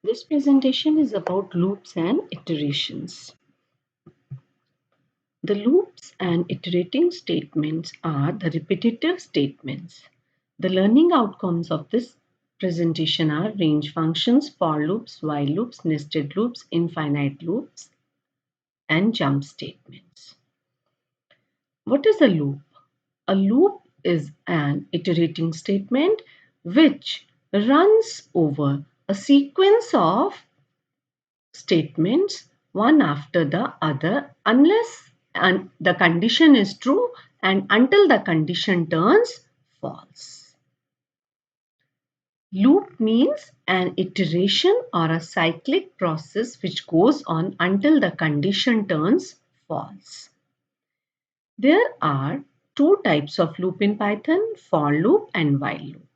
This presentation is about loops and iterations. The loops and iterating statements are the repetitive statements. The learning outcomes of this presentation are range functions, for loops, while loops, nested loops, infinite loops, and jump statements. What is a loop? A loop is an iterating statement which runs over a sequence of statements one after the other unless the condition is true and until the condition turns false. Loop means an iteration or a cyclic process which goes on until the condition turns false. There are two types of loop in Python, for loop and while loop.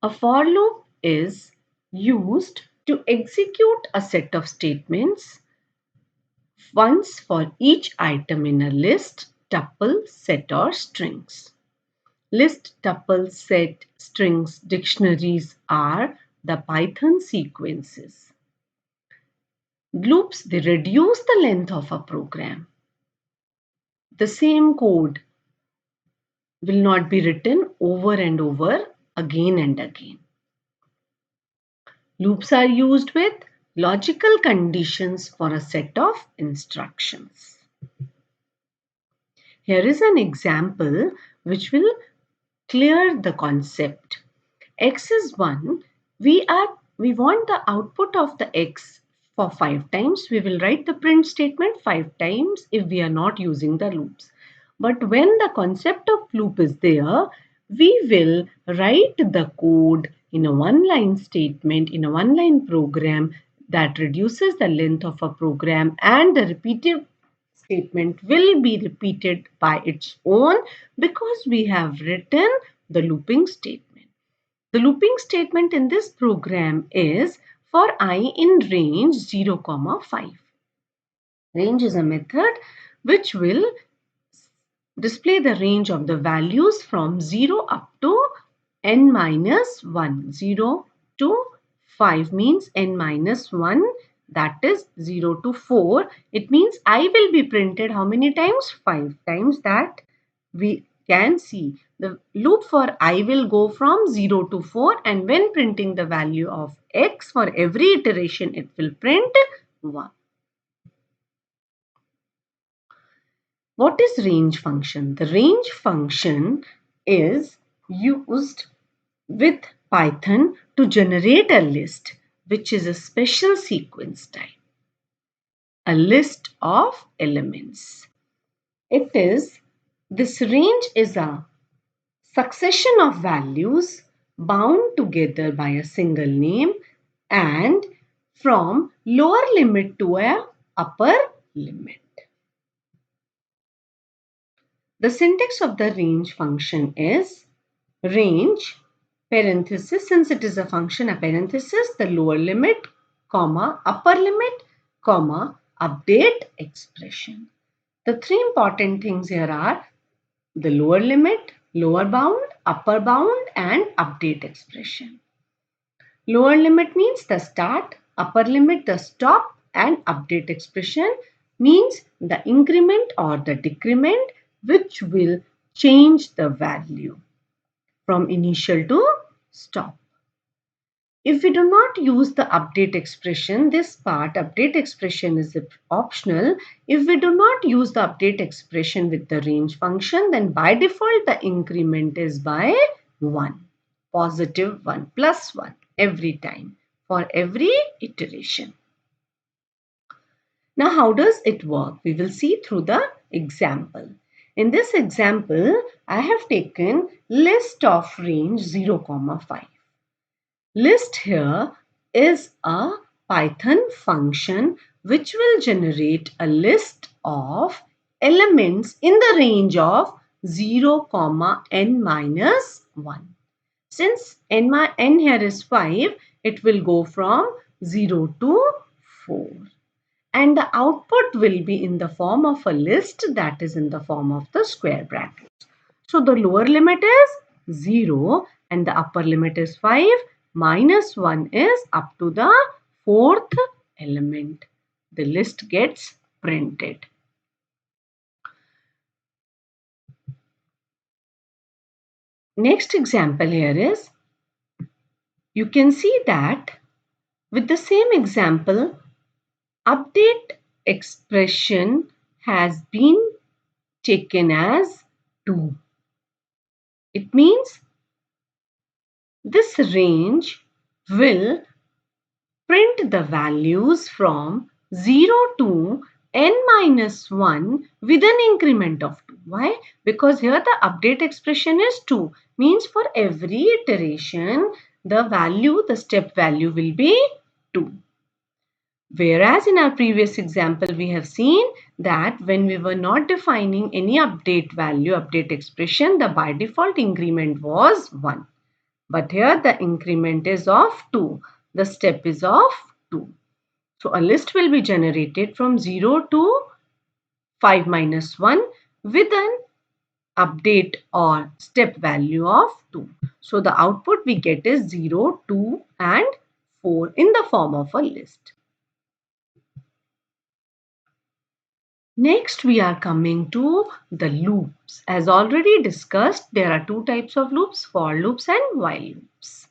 A for loop is used to execute a set of statements once for each item in a list, tuple, set or strings. List, tuple, set, strings, dictionaries are the Python sequences. Loops, they reduce the length of a program. The same code will not be written over and over again and again. Loops are used with logical conditions for a set of instructions. Here is an example which will clear the concept. X is 1. We want the output of the X for 5 times. We will write the print statement 5 times if we are not using the loops. But when the concept of loop is there, we will write the code in a one-line statement, in a one-line program that reduces the length of a program, and the repeated statement will be repeated by its own because we have written the looping statement. The looping statement in this program is for I in range 0, 5. Range is a method which will display the range of the values from 0 up to n minus 1. 0 to 5 means n minus 1, that is 0 to 4. It means I will be printed how many times? 5 times. That we can see. The loop for I will go from 0 to 4, and when printing the value of X for every iteration it will print 1. What is range function? The range function is used with Python to generate a list, which is a special sequence type. A list of elements. This range is a succession of values bound together by a single name and from lower limit to a upper limit. The syntax of the range function is range parenthesis, since it is a function, a parenthesis, the lower limit, comma, upper limit, comma, update expression. The three important things here are the lower limit, lower bound, upper bound, and update expression. Lower limit means the start, upper limit the stop, and update expression means the increment or the decrement which will change the value from initial to stop. If we do not use the update expression, this part update expression is optional. If we do not use the update expression with the range function, then by default the increment is by 1, positive 1 plus 1 every time for every iteration. Now how does it work? We will see through the example. In this example, I have taken list of range 0, 5. List here is a Python function which will generate a list of elements in the range of 0, n minus 1. Since n here is 5, it will go from 0 to 4. And the output will be in the form of a list, that is in the form of the square brackets. So the lower limit is 0 and the upper limit is 5. minus 1 is up to the fourth element. The list gets printed. Next example here is, you can see that with the same example, update expression has been taken as 2. It means this range will print the values from 0 to n minus 1 with an increment of 2. Why? Because here the update expression is 2. Means for every iteration, the step value will be 2. Whereas in our previous example, we have seen that when we were not defining any update expression, the by default increment was 1. But here the increment is of 2. The step is of 2. So a list will be generated from 0 to 5 minus 1 with an update or step value of 2. So the output we get is 0, 2 and 4 in the form of a list. Next, we are coming to the loops. As already discussed, there are two types of loops, for loops and while loops.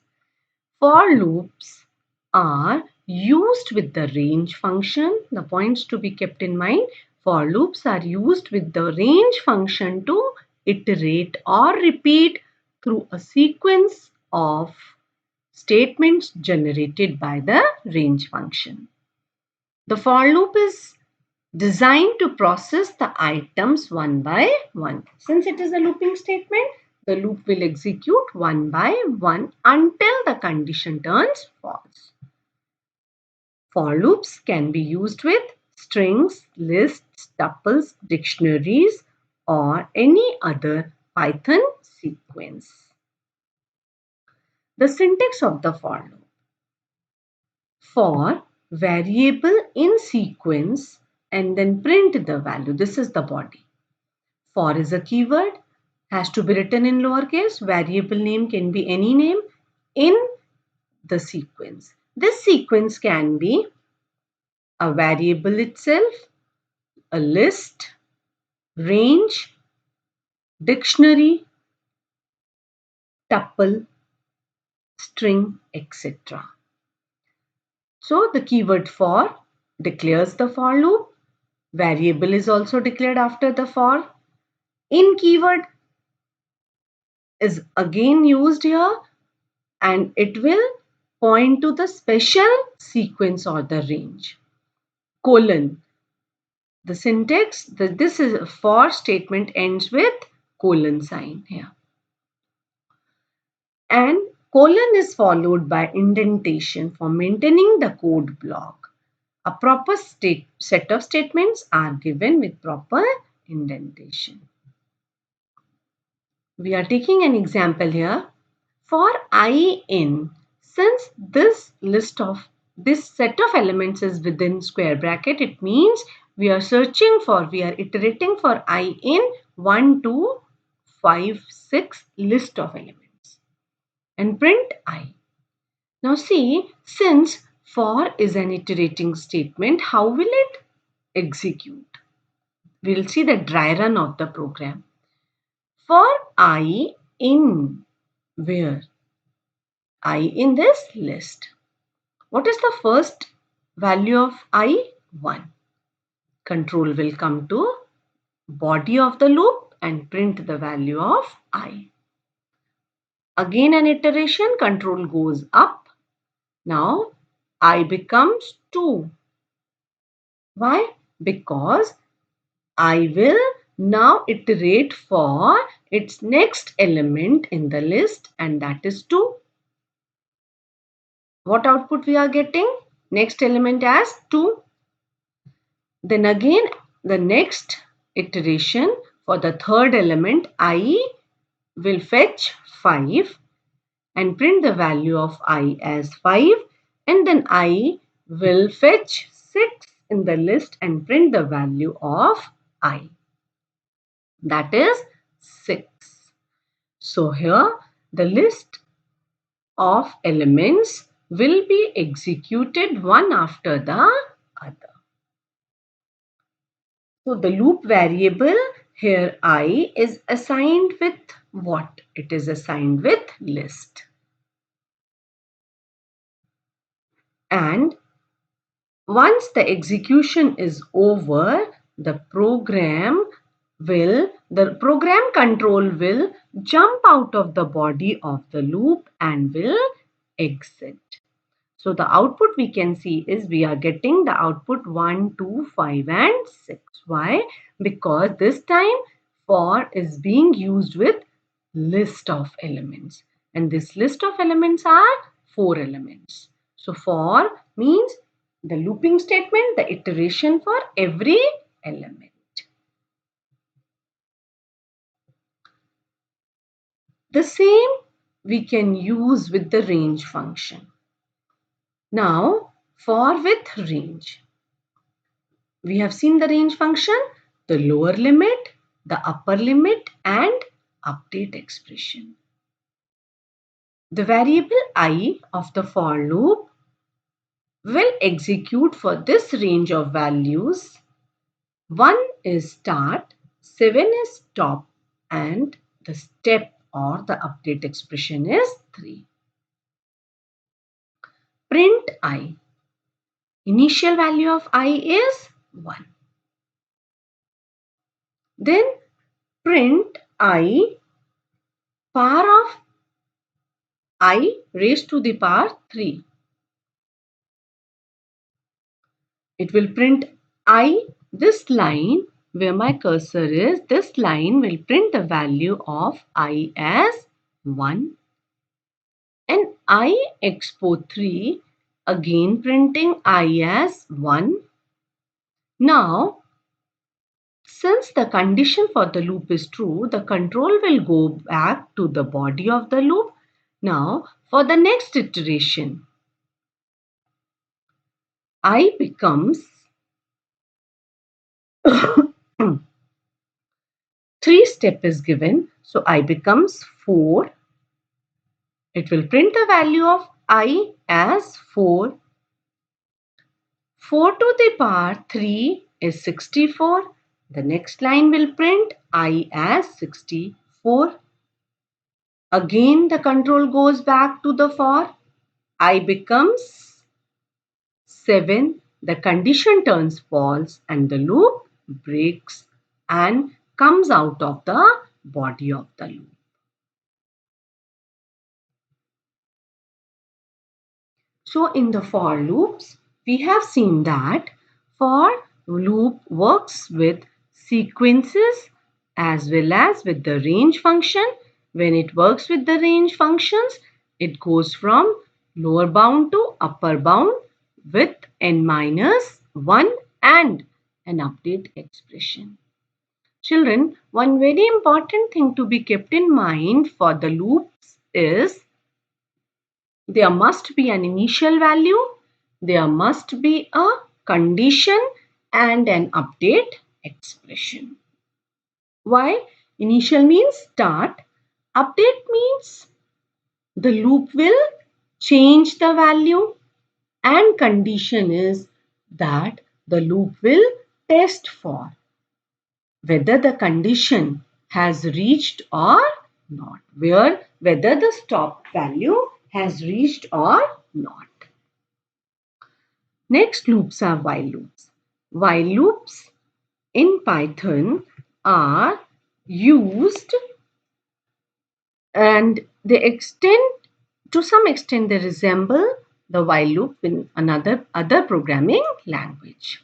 For loops are used with the range function. The points to be kept in mind, for loops are used with the range function to iterate or repeat through a sequence of statements generated by the range function. The for loop is designed to process the items one by one. Since it is a looping statement, the loop will execute one by one until the condition turns false. For loops can be used with strings, lists, tuples, dictionaries, or any other Python sequence. The syntax of the for loop. For variable in sequence and then print the value. This is the body. For is a keyword, has to be written in lowercase. Variable name can be any name in the sequence. This sequence can be a variable itself, a list, range, dictionary, tuple, string, etc. So the keyword for declares the for loop. Variable is also declared after the for. In keyword is again used here and it will point to the special sequence or the range. Colon. The syntax, this is a for statement ends with colon sign here. And colon is followed by indentation for maintaining the code block. A proper set of statements are given with proper indentation. We are taking an example here. For I in, since this set of elements is within square bracket, it means we are iterating for I in 1, 2, 5, 6 list of elements and print I. Now see, since for is an iterating statement, how will it execute? We'll see the dry run of the program. For I in where? I in this list. What is the first value of I? 1. Control will come to body of the loop and print the value of I. Again an iteration, control goes up. Now I becomes 2. Why? Because I will now iterate for its next element in the list and that is 2. What output we are getting? Next element as 2. Then again the next iteration for the third element I will fetch 5 and print the value of I as 5 and then I will fetch 6 in the list and print the value of I. That is 6. So here the list of elements will be executed one after the other. So the loop variable here I is assigned with what? It is assigned with list. And once the execution is over, the program control will jump out of the body of the loop and will exit. So the output we can see is we are getting the output 1, 2, 5 and 6. Why? Because this time for is being used with list of elements. And this list of elements are 4 elements. So for means the looping statement, the iteration for every element. The same we can use with the range function. Now for with range. We have seen the range function, the lower limit, the upper limit and update expression. The variable I of the for loop will execute for this range of values. 1 is start, 7 is stop and the step or the update expression is 3. Print I. Initial value of I is 1. Then print I power of I raised to the power 3. It will print I, this line where my cursor is, this line will print the value of I as 1 and I export 3 again printing I as 1. Now since the condition for the loop is true, the control will go back to the body of the loop. Now for the next iteration, I becomes 3 step is given. So I becomes 4. It will print the value of I as 4. 4 to the power 3 is 64. The next line will print I as 64. Again the control goes back to the for. I becomes 7. The condition turns false and the loop breaks and comes out of the body of the loop. So in the for loops, we have seen that for loop works with sequences as well as with the range function. When it works with the range functions, it goes from lower bound to upper bound with n minus 1 and an update expression. Children, one very important thing to be kept in mind for the loops is there must be an initial value, there must be a condition and an update expression. Why? Initial means start, update means the loop will change the value and condition is that the loop will test for whether the condition has reached or not, whether the stop value has reached or not. Next loops are while loops. While loops in Python are used and to some extent they resemble the while loop in other programming language.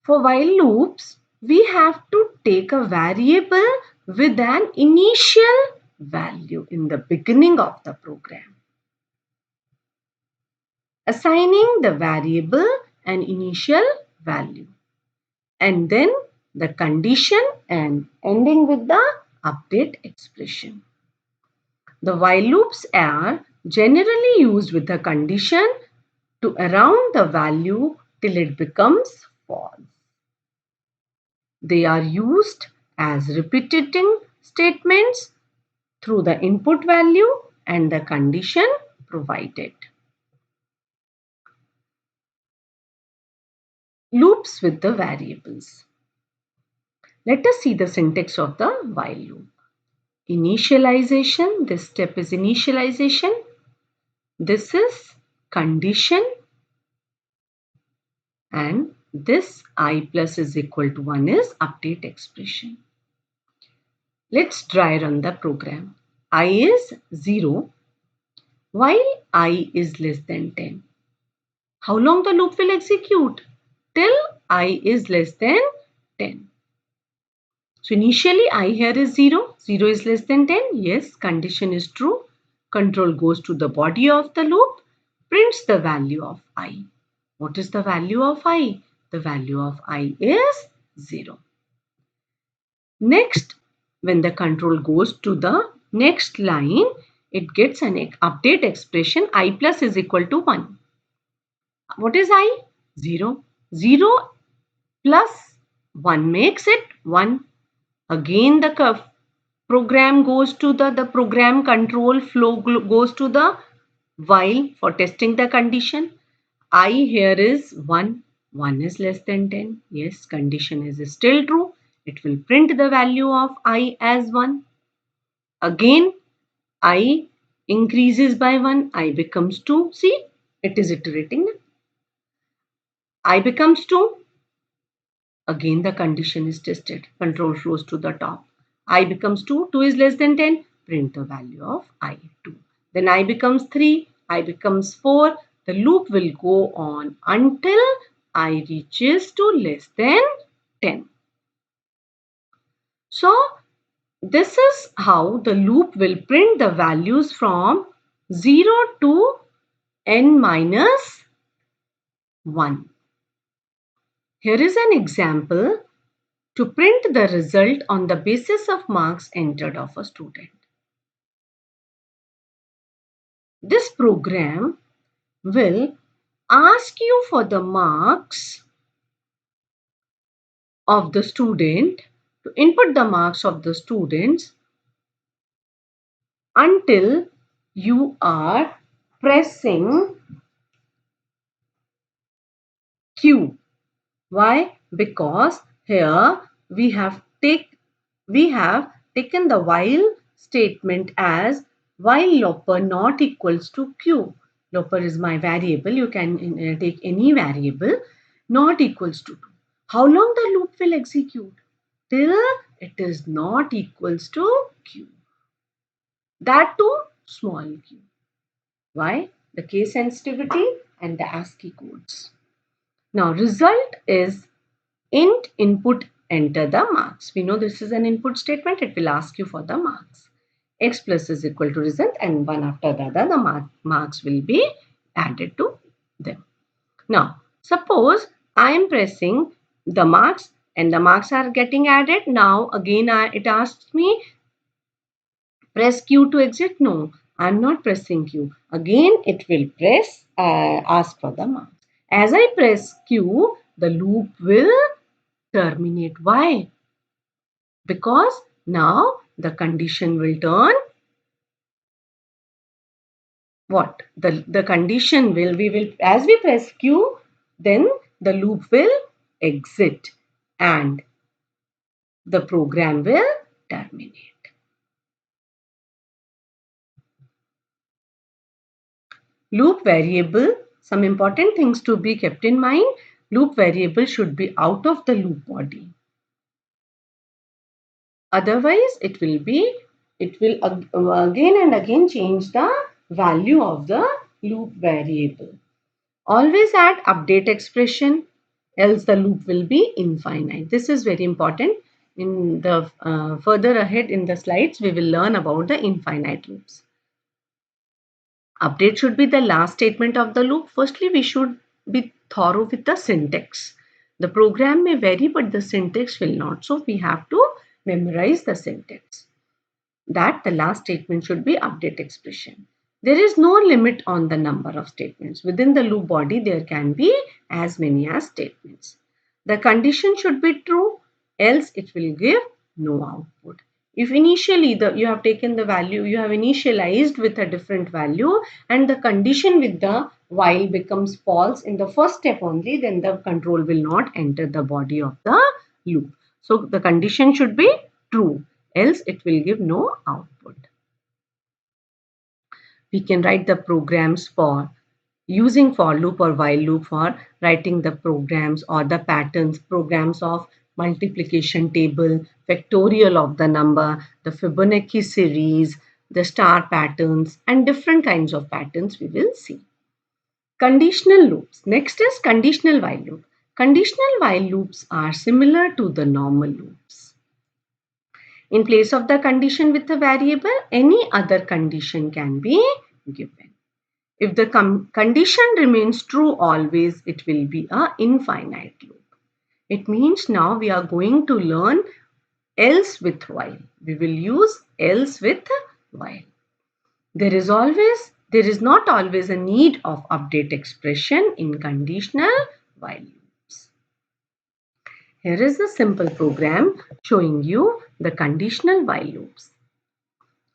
For while loops, we have to take a variable with an initial value in the beginning of the program, assigning the variable an initial value and then the condition and ending with the update expression. The while loops are generally used with a condition to around the value till it becomes false. They are used as repeating statements through the input value and the condition provided. Loops with the variables. Let us see the syntax of the while loop. Initialization, this step is initialization. This is condition, and this I plus is equal to 1 is update expression. Let's try run the program. I is 0 while I is less than 10. How long the loop will execute? Till I is less than 10. So initially I here is 0. 0 is less than 10. Yes, condition is true. Control goes to the body of the loop, prints the value of I. What is the value of I? The value of I is 0. Next, when the control goes to the next line, it gets an update expression I plus is equal to 1. What is I? 0. 0 plus 1 makes it 1. Again the program goes to the program control flow goes to the while for testing the condition. I here is 1. 1 is less than 10. Yes, condition is still true. It will print the value of I as 1. Again, I increases by 1. I becomes 2. See, it is iterating. I becomes 2. Again, the condition is tested. Control flows to the top. I becomes 2. 2 is less than 10. Print the value of I 2. Then I becomes 3. I becomes 4. The loop will go on until I reaches to less than 10. So, this is how the loop will print the values from 0 to n minus 1. Here is an example to print the result on the basis of marks entered of a student. This program will ask you for the marks of the student, to input the marks of the students until you are pressing Q. Why? Because here we have taken the while statement as while lopper not equals to Q. Lopper is my variable. You can take any variable not equals to 2. How long the loop will execute? Till it is not equals to Q. That too small q. Why? The case sensitivity and the ASCII codes. Now result is int input enter the marks. We know this is an input statement. It will ask you for the marks. X plus is equal to result, and one after the other the marks will be added to them. Now suppose I am pressing the marks and the marks are getting added. Now again it asks me press Q to exit. No, I am not pressing Q. Again it will press ask for the marks. As I press Q, the loop will terminate. Why? Because now the condition will turn what? The condition will, as we press Q, then the loop will exit and the program will terminate. Loop variable, some important things to be kept in mind. Loop variable should be out of the loop body. Otherwise, it will again and again change the value of the loop variable. Always add update expression, else the loop will be infinite. This is very important. In the further ahead in the slides, we will learn about the infinite loops. Update should be the last statement of the loop. Firstly, we should be thorough with the syntax. The program may vary, but the syntax will not. So we have to memorize the syntax. That the last statement should be update expression. There is no limit on the number of statements. Within the loop body, there can be as many as statements. The condition should be true, else it will give no output. If initially you have taken the value, you have initialized with a different value and the condition with the while becomes false in the first step only, then the control will not enter the body of the loop. So the condition should be true, else it will give no output. We can write the programs for using for loop or while loop for writing the programs or the patterns, programs of multiplication table, factorial of the number, the Fibonacci series, the star patterns, and different kinds of patterns we will see. Conditional loops. Next is conditional while loop. Conditional while loops are similar to the normal loops. In place of the condition with a variable, any other condition can be given. If the condition remains true always, it will be a infinite loop. It means now we are going to learn else with while. We will use else with while. There is not always a need of update expression in conditional while loops. Here is a simple program showing you the conditional while loops.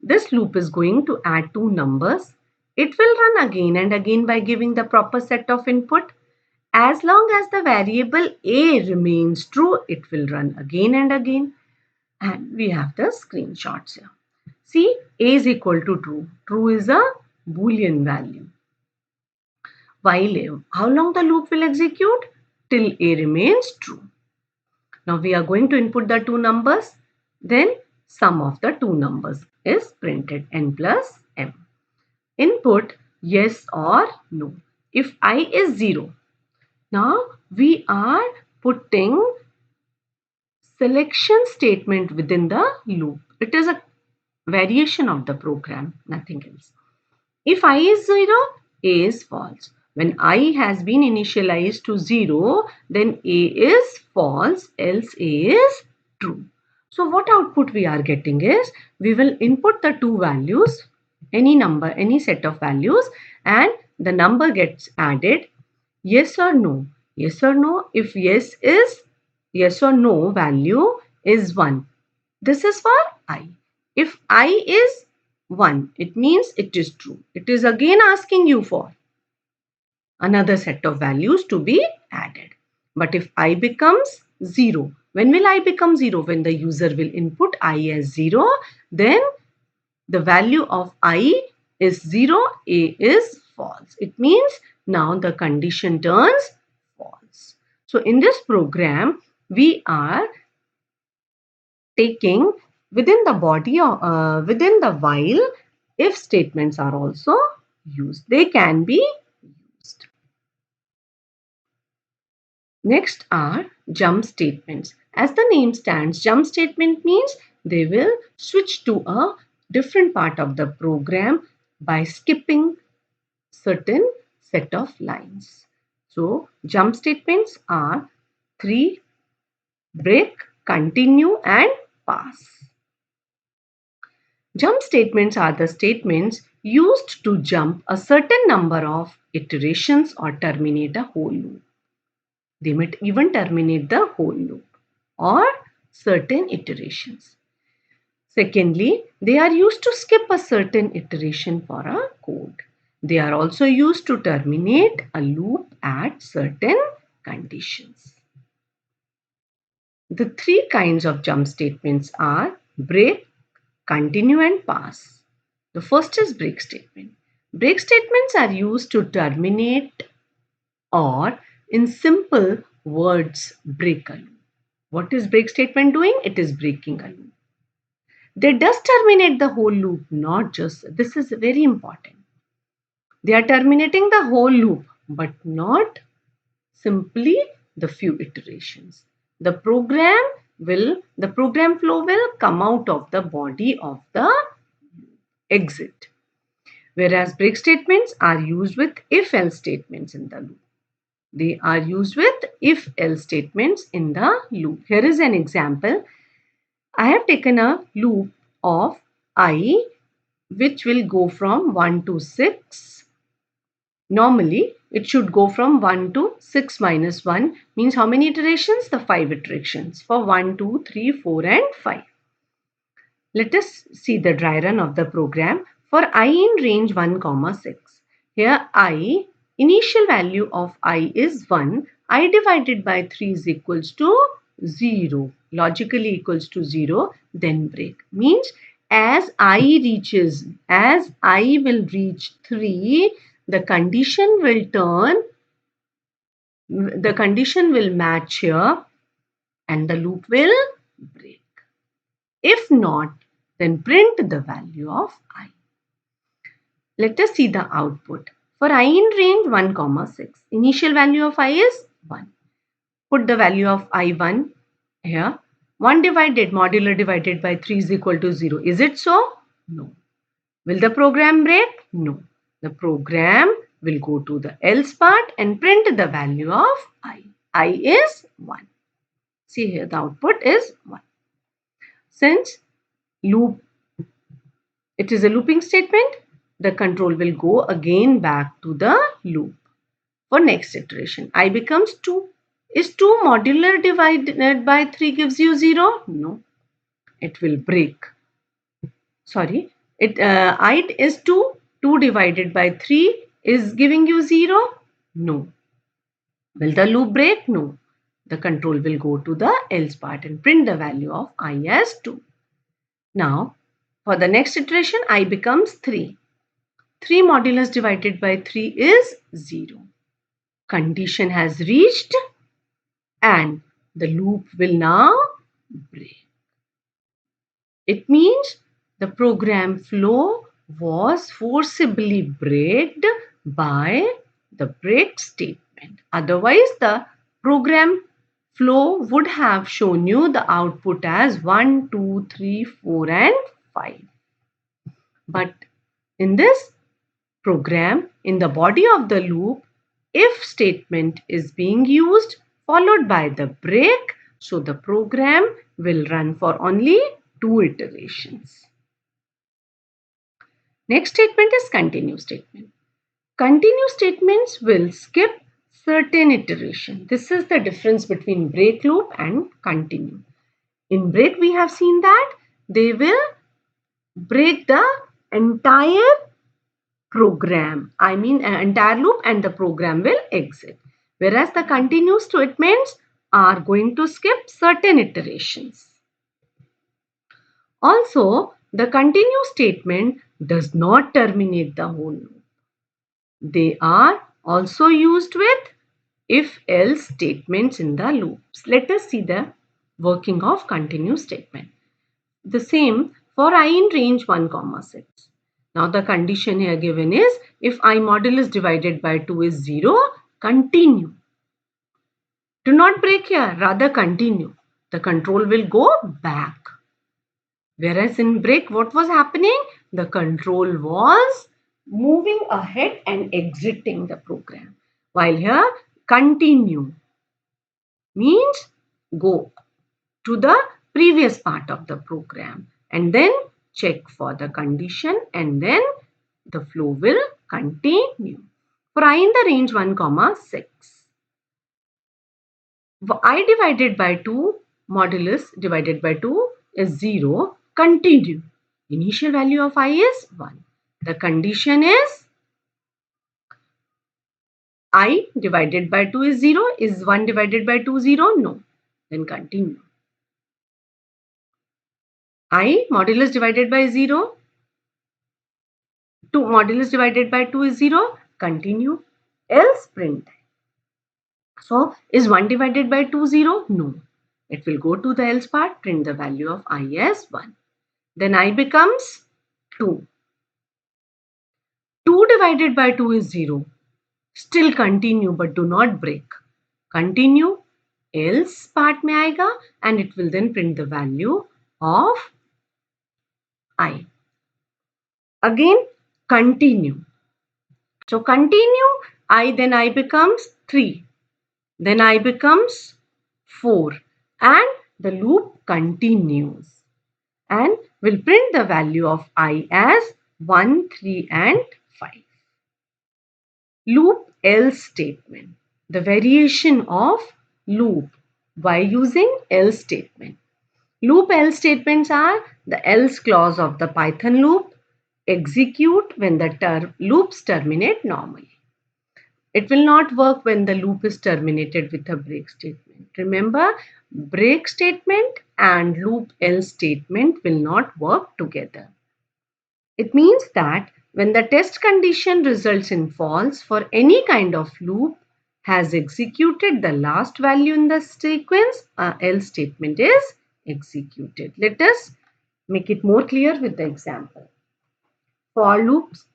This loop is going to add two numbers. It will run again and again by giving the proper set of input. As long as the variable a remains true, it will run again and again. And we have the screenshots here. See, a is equal to true. True is a Boolean value. While a, how long the loop will execute? Till a remains true. Now we are going to input the two numbers. Then sum of the two numbers is printed, n plus m. Input yes or no. If I is 0, now we are putting selection statement within the loop. It is a variation of the program, nothing else. If I is 0, A is false. When I has been initialized to 0, then A is false, else A is true. So what output we are getting is, we will input the two values, any number, any set of values, and the number gets added, yes or no. Yes or no. If yes is yes or no value is 1. This is for I. If I is 1, it means it is true. It is again asking you for another set of values to be added. But if I becomes 0, when will I become 0? When the user will input I as 0, then the value of I is 0, A is false. It means now the condition turns false. So in this program, we are taking within the body or within the while, if statements are also used. They can be used. Next are jump statements. As the name stands, jump statement means they will switch to a different part of the program by skipping certain set of lines. So jump statements are 3: break, continue, and pass. Jump statements are the statements used to jump a certain number of iterations or terminate a whole loop. They might even terminate the whole loop or certain iterations. Secondly, they are used to skip a certain iteration for a code. They are also used to terminate a loop at certain conditions. The three kinds of jump statements are break, continue, and pass. The first is break statement. Break statements are used to terminate or, in simple words, break a loop. What is break statement doing? It is breaking a loop. They does terminate the whole loop, not just, this is very important. They are terminating the whole loop, but not simply the few iterations. The program flow will come out of the body of the exit. Whereas break statements are used with if-else statements in the loop. They are used with if-else statements in the loop. Here is an example. I have taken a loop of I which will go from 1 to 6. Normally, it should go from 1 to 6 minus 1 means how many iterations? The 5 iterations for 1, 2, 3, 4 and 5. Let us see the dry run of the program for I in range 1, 6. Here I, initial value of I is 1. I divided by 3 is equals to 0. Logically equals to 0. Then break. Means as I will reach 3, the condition will match here and the loop will break. If not, then print the value of I. Let us see the output. For I in range 1, 6, initial value of I is 1. Put the value of I1 here. 1 modular divided by 3 is equal to 0. Is it so? No. Will the program break? No. The program will go to the else part and print the value of I. I is 1. See here, the output is 1. Since it is a looping statement, the control will go again back to the loop. For next iteration, I becomes 2. Is 2 modular divided by 3 gives you 0? No. It will break. Sorry. I is 2. 2 divided by 3 is giving you 0? No. Will the loop break? No. The control will go to the else part and print the value of I as 2. Now, for the next iteration, I becomes 3. 3 modulus divided by 3 is 0. Condition has reached and the loop will now break. It means the program flow was forcibly braked by the break statement. Otherwise, the program flow would have shown you the output as 1, 2, 3, 4 and 5. But in this program, in the body of the loop, if statement is being used followed by the break, so the program will run for only 2 iterations. Next statement is continue statement. Continue statements will skip certain iteration. This is the difference between break loop and continue. In break we have seen that they will break the entire program. I mean entire loop and the program will exit. Whereas the continue statements are going to skip certain iterations. Also, the continue statement does not terminate the whole loop. They are also used with if-else statements in the loops. Let us see the working of continue statement. The same for I in range 1, 6. Now the condition here given is if I modulus divided by 2 is 0, continue. Do not break here, rather continue. The control will go back. Whereas in break, what was happening? The control was moving ahead and exiting the program. While here, continue means go to the previous part of the program and then check for the condition and then the flow will continue. For I in the range 1, 6. I divided by 2 modulus divided by 2 is 0. Continue. Initial value of I is 1. The condition is I divided by 2 is 0. Is 1 divided by 2 0? No. Then continue. I modulus divided by 0. 2 modulus divided by 2 is 0. Continue. Else print. So, is 1 divided by 2 0? No. It will go to the else part, print the value of I as 1. Then I becomes 2. 2 divided by 2 is 0. Still continue but do not break. Continue, else part mein aayega and it will then print the value of I. Again, continue. So continue, then I becomes 3. Then I becomes 4 and the loop continues and will print the value of I as 1, 3 and 5. Loop else statement. The variation of loop by using else statement. Loop else statements are the else clause of the Python loop, execute when the loops terminate normally. It will not work when the loop is terminated with a break statement. Remember, break statement and loop else statement will not work together. It means that when the test condition results in false for any kind of loop has executed the last value in the sequence, else statement is executed. Let us make it more clear with the example. For loops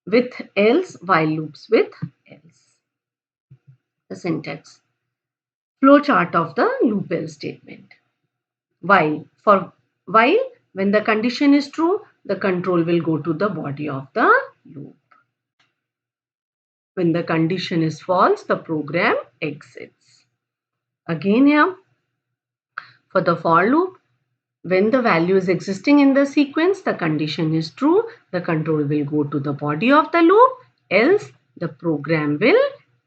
with else, while loops with else. The syntax. Flowchart of the loop else statement. While when the condition is true, the control will go to the body of the loop. When the condition is false, the program exits. Again here, for the for loop, when the value is existing in the sequence, the condition is true, the control will go to the body of the loop, else the program will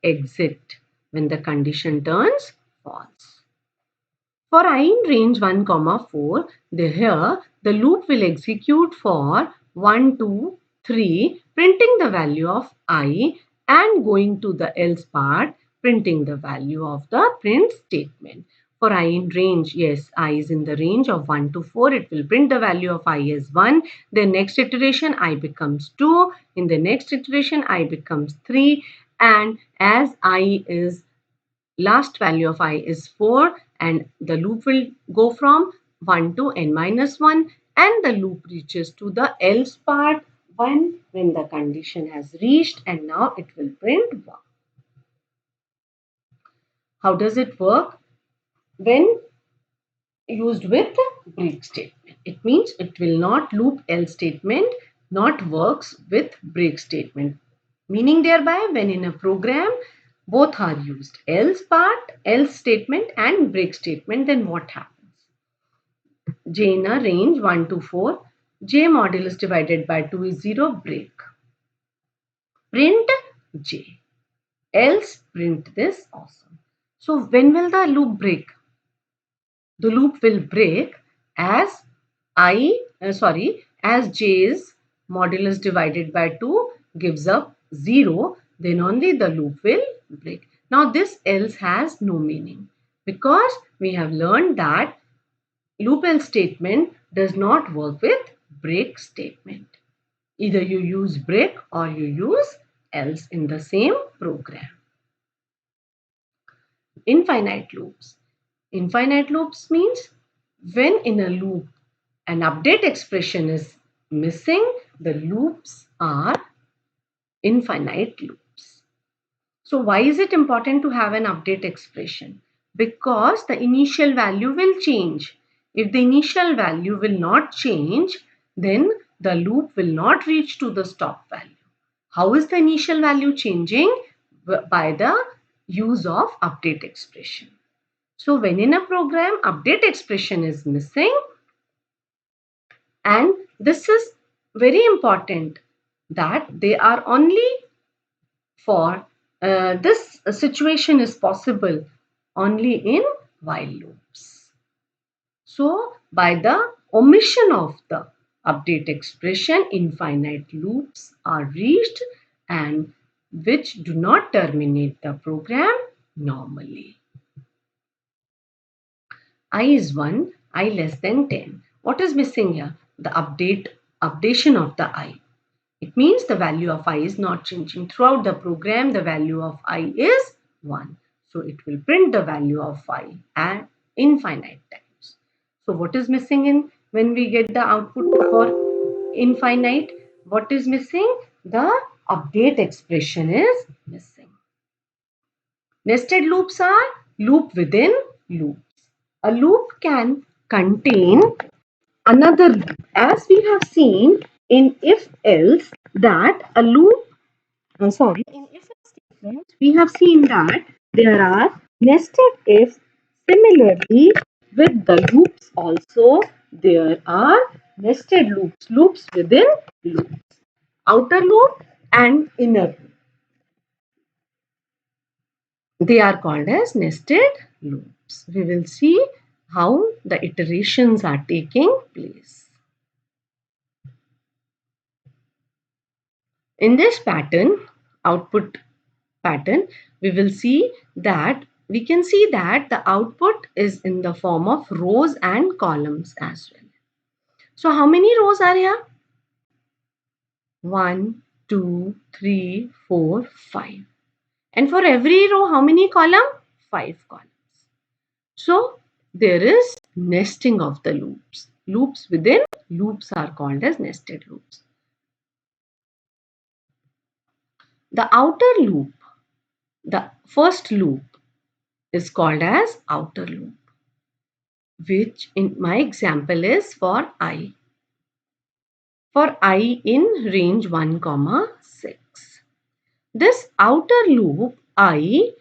exit when the condition turns false. For I in range 1, 4, here the loop will execute for 1, 2, 3, printing the value of I and going to the else part, printing the value of the print statement. For I in range, yes, I is in the range of 1 to 4. It will print the value of I as 1. The next iteration, I becomes 2. In the next iteration, I becomes 3. And as I is last value of I is 4 and the loop will go from 1 to n minus 1 and the loop reaches to the else part 1 when the condition has reached and now it will print 1. How does it work? When used with break statement. It means it will not loop else statement not works with break statement. Meaning thereby when in a program both are used else part, else statement and break statement, then what happens? J in a range 1 to 4, J modulus divided by 2 is 0, break. Print J. Else print this also. So when will the loop break? The loop will break as as J's modulus divided by 2 gives up 0, then only the loop will break. Now this else has no meaning because we have learned that loop else statement does not work with break statement. Either you use break or you use else in the same program. Infinite loops. Infinite loops means when in a loop an update expression is missing, the loops are infinite loops. So why is it important to have an update expression? Because the initial value will change. If the initial value will not change, then the loop will not reach to the stop value. How is the initial value changing? By the use of update expression. So when in a program update expression is missing, and this is very important that they are only for this situation is possible only in while loops. So by the omission of the update expression, infinite loops are reached and which do not terminate the program normally. I is 1, I less than 10. What is missing here? The updation of the I. It means the value of I is not changing. Throughout the program, the value of I is 1. So it will print the value of I at infinite times. So what is missing in when we get the output for infinite? What is missing? The update expression is missing. Nested loops are loop within loops. A loop can contain another loop. As we have seen in if else that a loop, in if else statement, we have seen that there are nested ifs. Similarly, with the loops also, there are nested loops, loops within loops, outer loop and inner loop. They are called as nested loops. We will see how the iterations are taking place. In this pattern, output pattern, we will see that we can see that the output is in the form of rows and columns as well. So how many rows are here? 1, 2, 3, 4, 5. And for every row, how many columns? 5 columns. So there is nesting of the loops. Loops within loops are called as nested loops. The outer loop, the first loop, is called as outer loop, which in my example is for I. For I in range 1, 6. This outer loop I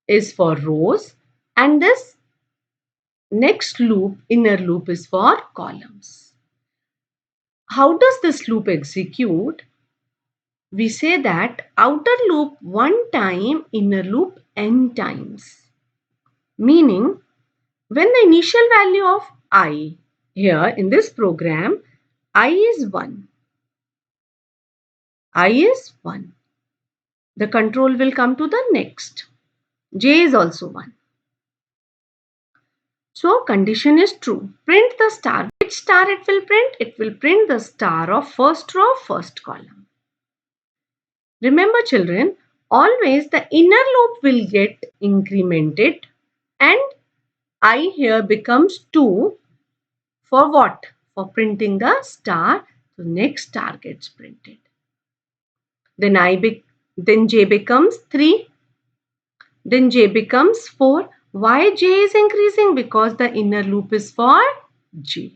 is for rows, and this next loop, inner loop, is for columns. How does this loop execute? We say that outer loop 1 time, inner loop n times. Meaning, when the initial value of I here in this program, I is 1. I is 1. The control will come to the next. J is also 1. So condition is true. Print the star. Which star it will print? It will print the star of first row, first column. Remember children, always the inner loop will get incremented and I here becomes 2 for what? For printing the star. So next star gets printed. Then then J becomes 3. Then J becomes 4. Why J is increasing? Because the inner loop is for J.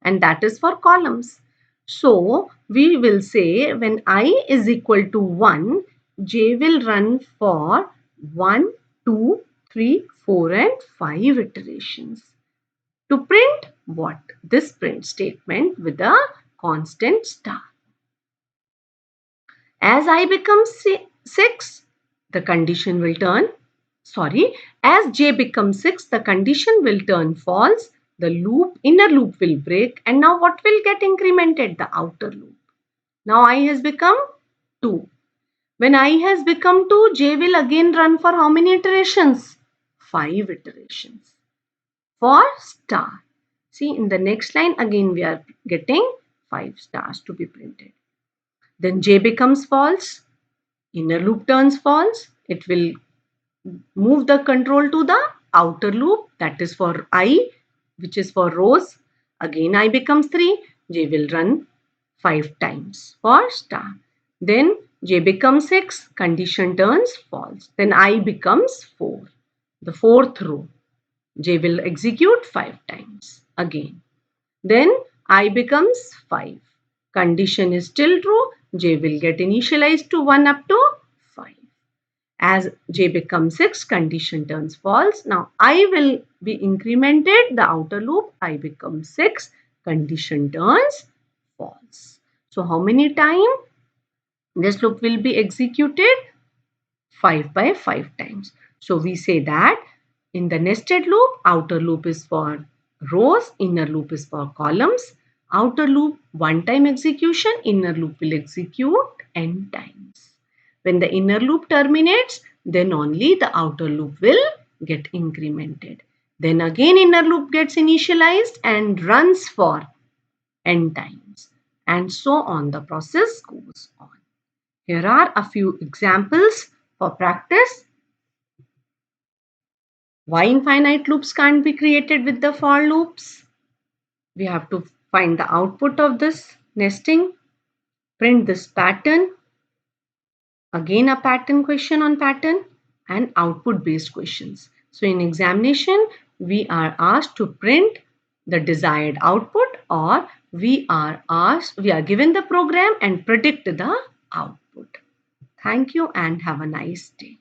And that is for columns. So we will say when I is equal to 1, J will run for 1, 2, 3, 4 and 5 iterations. To print what? This print statement with a constant star. As I becomes 6, the condition will turn, as J becomes 6, the condition will turn false. The loop, inner loop will break, and now what will get incremented? The outer loop. Now I has become 2. When I has become 2, J will again run for how many iterations? 5 iterations. For star. See, in the next line again we are getting 5 stars to be printed. Then J becomes false. Inner loop turns false. It will move the control to the outer loop, that is for I, which is for rows. Again I becomes 3. J will run 5 times for star. Then J becomes 6. Condition turns false. Then I becomes 4. The fourth row. J will execute 5 times again. Then I becomes 5. Condition is still true. J will get initialized to 1 up to 5. As J becomes 6, condition turns false. Now I will be incremented, the outer loop. I becomes 6, condition turns false. So how many times this loop will be executed? 5 by 5 times. So we say that in the nested loop, outer loop is for rows, inner loop is for columns. Outer loop 1 time execution, inner loop will execute n times. When the inner loop terminates, then only the outer loop will get incremented. Then again inner loop gets initialized and runs for n times. And so on the process goes on. Here are a few examples for practice. Why infinite loops can't be created with the for loops? We have to find the output of this nesting, print this pattern, again a pattern question on pattern, and output based questions. So in examination, we are asked to print the desired output, or we are given the program and predict the output. Thank you and have a nice day.